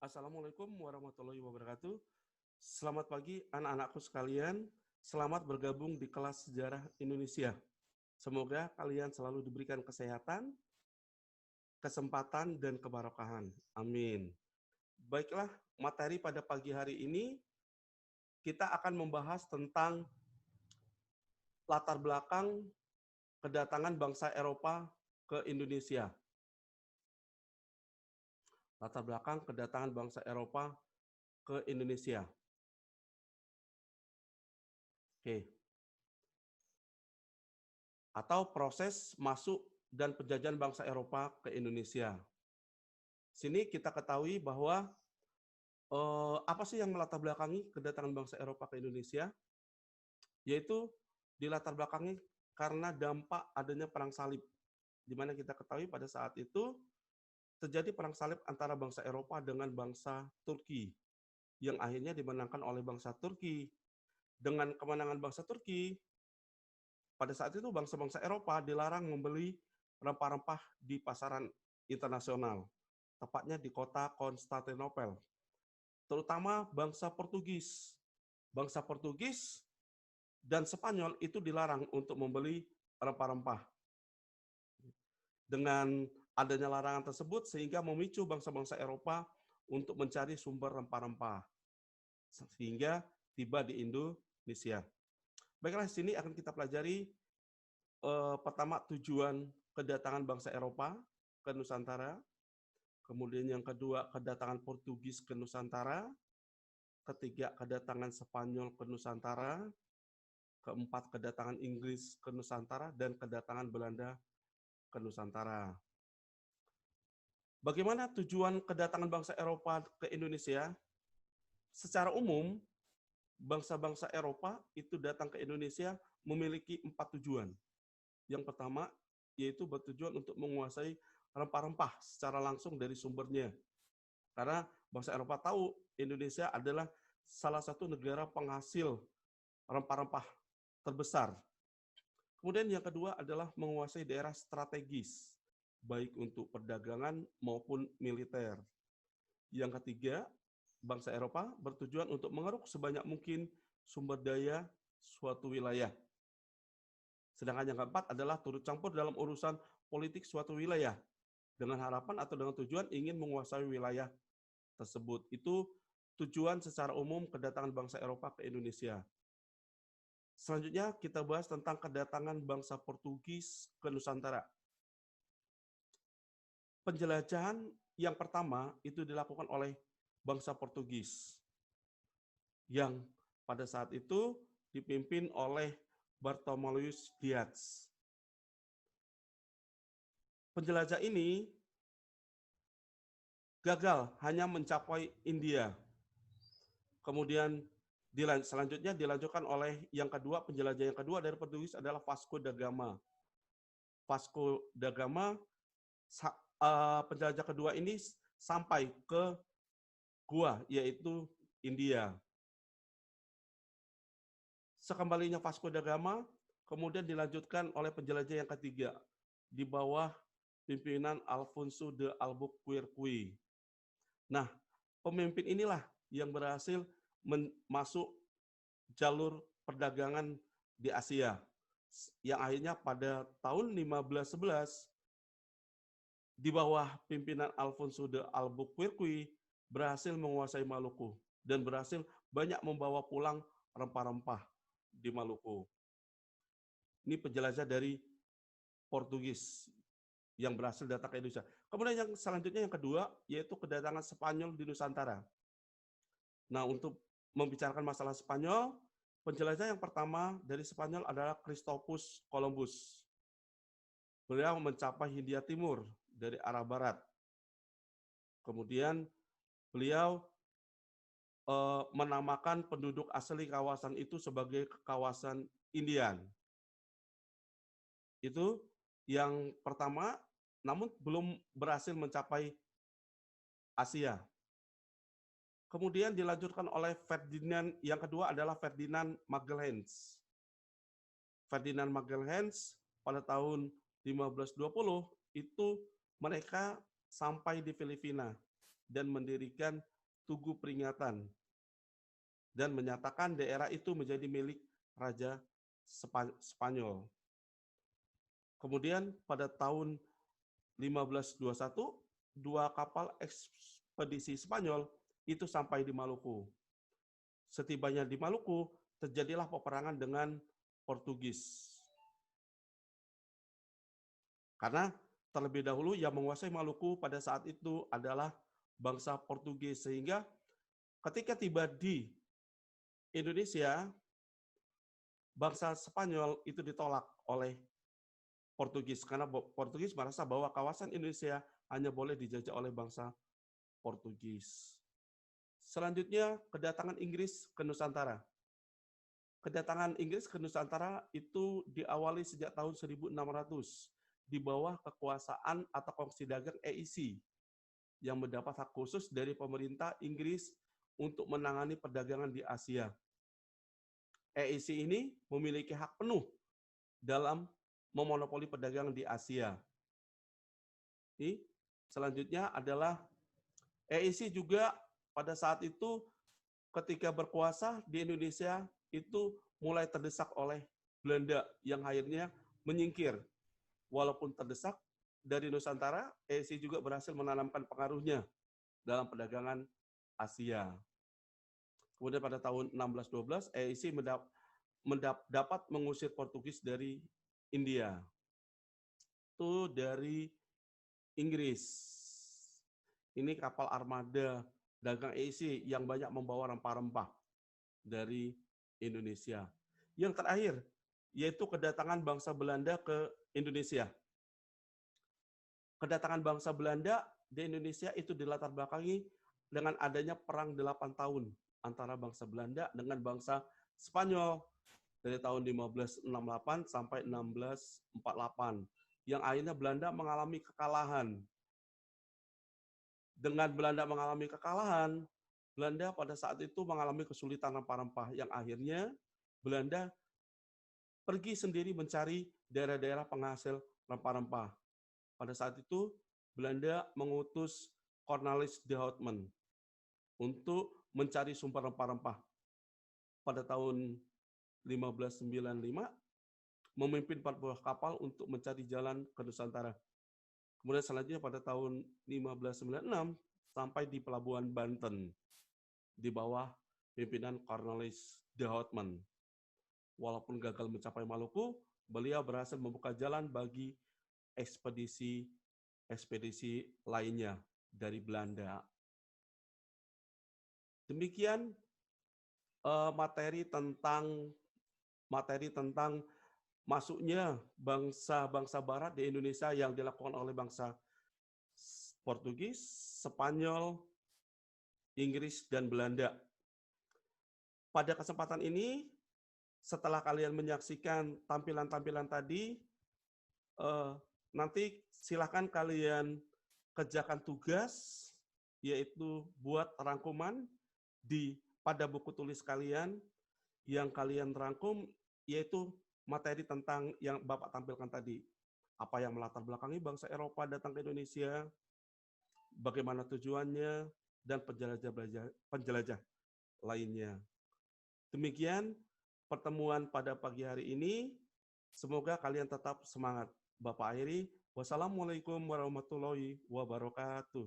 Assalamualaikum warahmatullahi wabarakatuh. Selamat pagi anak-anakku sekalian. Selamat bergabung di kelas Sejarah Indonesia. Semoga kalian selalu diberikan kesehatan, kesempatan, dan keberkahan. Amin. Baiklah, materi pada pagi hari ini kita akan membahas tentang latar belakang kedatangan bangsa Eropa ke Indonesia. Latar belakang kedatangan bangsa Eropa ke Indonesia. Oke. Atau proses masuk dan penjajahan bangsa Eropa ke Indonesia. Sini kita ketahui bahwa apa sih yang melatar belakangi kedatangan bangsa Eropa ke Indonesia? Yaitu dilatar belakangi karena dampak adanya perang salib. Di mana kita ketahui pada saat itu terjadi perang salib antara bangsa Eropa dengan bangsa Turki yang akhirnya dimenangkan oleh bangsa Turki. Dengan kemenangan bangsa Turki, pada saat itu bangsa-bangsa Eropa dilarang membeli rempah-rempah di pasaran internasional, tepatnya di kota Konstantinopel, terutama bangsa Portugis. Bangsa Portugis dan Spanyol itu dilarang untuk membeli rempah-rempah. Dengan adanya larangan tersebut sehingga memicu bangsa-bangsa Eropa untuk mencari sumber rempah-rempah sehingga tiba di Indonesia. Baiklah, di sini akan kita pelajari pertama tujuan kedatangan bangsa Eropa ke Nusantara, kemudian yang kedua kedatangan Portugis ke Nusantara, ketiga kedatangan Spanyol ke Nusantara, keempat kedatangan Inggris ke Nusantara, dan kedatangan Belanda ke Nusantara. Bagaimana tujuan kedatangan bangsa Eropa ke Indonesia? Secara umum, bangsa-bangsa Eropa itu datang ke Indonesia memiliki 4 tujuan. Yang pertama, yaitu bertujuan untuk menguasai rempah-rempah secara langsung dari sumbernya. Karena bangsa Eropa tahu Indonesia adalah salah satu negara penghasil rempah-rempah terbesar. Kemudian yang kedua adalah menguasai daerah strategis, baik untuk perdagangan maupun militer. Yang ketiga, bangsa Eropa bertujuan untuk mengeruk sebanyak mungkin sumber daya suatu wilayah. Sedangkan yang keempat adalah turut campur dalam urusan politik suatu wilayah dengan harapan atau dengan tujuan ingin menguasai wilayah tersebut. Itu tujuan secara umum kedatangan bangsa Eropa ke Indonesia. Selanjutnya kita bahas tentang kedatangan bangsa Portugis ke Nusantara. Penjelajahan yang pertama itu dilakukan oleh bangsa Portugis yang pada saat itu dipimpin oleh Bartolomeu Dias. Penjelajah ini gagal hanya mencapai India. Kemudian selanjutnya dilanjutkan oleh yang kedua, penjelajah yang kedua dari Portugis adalah Vasco da Gama. Vasco da Gama, penjelajah kedua ini sampai ke Goa, yaitu India. Sekembalinya Vasco da Gama, kemudian dilanjutkan oleh penjelajah yang ketiga, di bawah pimpinan Alfonso de Albuquerque. Nah, pemimpin inilah yang berhasil masuk jalur perdagangan di Asia, yang akhirnya pada tahun 1511 di bawah pimpinan Alfonso de Albuquerque berhasil menguasai Maluku dan berhasil banyak membawa pulang rempah-rempah di Maluku. Ini penjelajah dari Portugis yang berhasil datang ke Indonesia. Kemudian yang selanjutnya yang kedua yaitu kedatangan Spanyol di Nusantara. Nah, untuk membicarakan masalah Spanyol, penjelajah yang pertama dari Spanyol adalah Christopus Columbus. Beliau mencapai Hindia Timur dari arah barat. Kemudian beliau menamakan penduduk asli kawasan itu sebagai kawasan Indian. Itu yang pertama, namun belum berhasil mencapai Asia. Kemudian dilanjutkan oleh Ferdinand, yang kedua adalah Ferdinand Magelhaens. Ferdinand Magelhaens pada tahun 1520 itu mereka sampai di Filipina dan mendirikan tugu peringatan dan menyatakan daerah itu menjadi milik Raja Spanyol. Kemudian pada tahun 1521, dua kapal ekspedisi Spanyol itu sampai di Maluku. Setibanya di Maluku, terjadilah peperangan dengan Portugis. Karena terlebih dahulu yang menguasai Maluku pada saat itu adalah bangsa Portugis, sehingga ketika tiba di Indonesia, bangsa Spanyol itu ditolak oleh Portugis, karena Portugis merasa bahwa kawasan Indonesia hanya boleh dijajah oleh bangsa Portugis. Selanjutnya, kedatangan Inggris ke Nusantara. Kedatangan Inggris ke Nusantara itu diawali sejak tahun 1600 di bawah kekuasaan atau Kongsi Dagang EIC yang mendapat hak khusus dari pemerintah Inggris untuk menangani perdagangan di Asia. EIC ini memiliki hak penuh dalam memonopoli perdagangan di Asia. Ini selanjutnya adalah EIC juga pada saat itu ketika berkuasa di Indonesia itu mulai terdesak oleh Belanda yang akhirnya menyingkir. Walaupun terdesak dari Nusantara, EIC juga berhasil menanamkan pengaruhnya dalam perdagangan Asia. Kemudian pada tahun 1612, EIC dapat mengusir Portugis dari India. Itu dari Inggris. Ini kapal armada dagang EIC yang banyak membawa rempah-rempah dari Indonesia. Yang terakhir, yaitu kedatangan bangsa Belanda ke Indonesia. Kedatangan bangsa Belanda di Indonesia itu dilatar belakangi dengan adanya perang 8 tahun antara bangsa Belanda dengan bangsa Spanyol dari tahun 1568 sampai 1648, yang akhirnya Belanda mengalami kekalahan. Dengan Belanda mengalami kekalahan, Belanda pada saat itu mengalami kesulitan rempah-rempah, yang akhirnya Belanda pergi sendiri mencari daerah-daerah penghasil rempah-rempah. Pada saat itu, Belanda mengutus Cornelis de Houtman untuk mencari sumber rempah-rempah. Pada tahun 1595, memimpin 4 buah kapal untuk mencari jalan ke Nusantara. Kemudian selanjutnya pada tahun 1596 sampai di Pelabuhan Banten di bawah pimpinan Cornelis de Houtman. Walaupun gagal mencapai Maluku, beliau berhasil membuka jalan bagi ekspedisi lainnya dari Belanda. Demikian materi tentang masuknya bangsa-bangsa Barat di Indonesia yang dilakukan oleh bangsa Portugis, Spanyol, Inggris, dan Belanda. Pada kesempatan ini, setelah kalian menyaksikan tampilan-tampilan tadi, nanti silakan kalian kerjakan tugas, yaitu buat rangkuman pada buku tulis kalian yang kalian rangkum, yaitu materi tentang yang Bapak tampilkan tadi. Apa yang melatar belakangi bangsa Eropa datang ke Indonesia, bagaimana tujuannya, dan penjelajah lainnya. Demikian pertemuan pada pagi hari ini. Semoga kalian tetap semangat. Bapak akhiri, wassalamualaikum warahmatullahi wabarakatuh.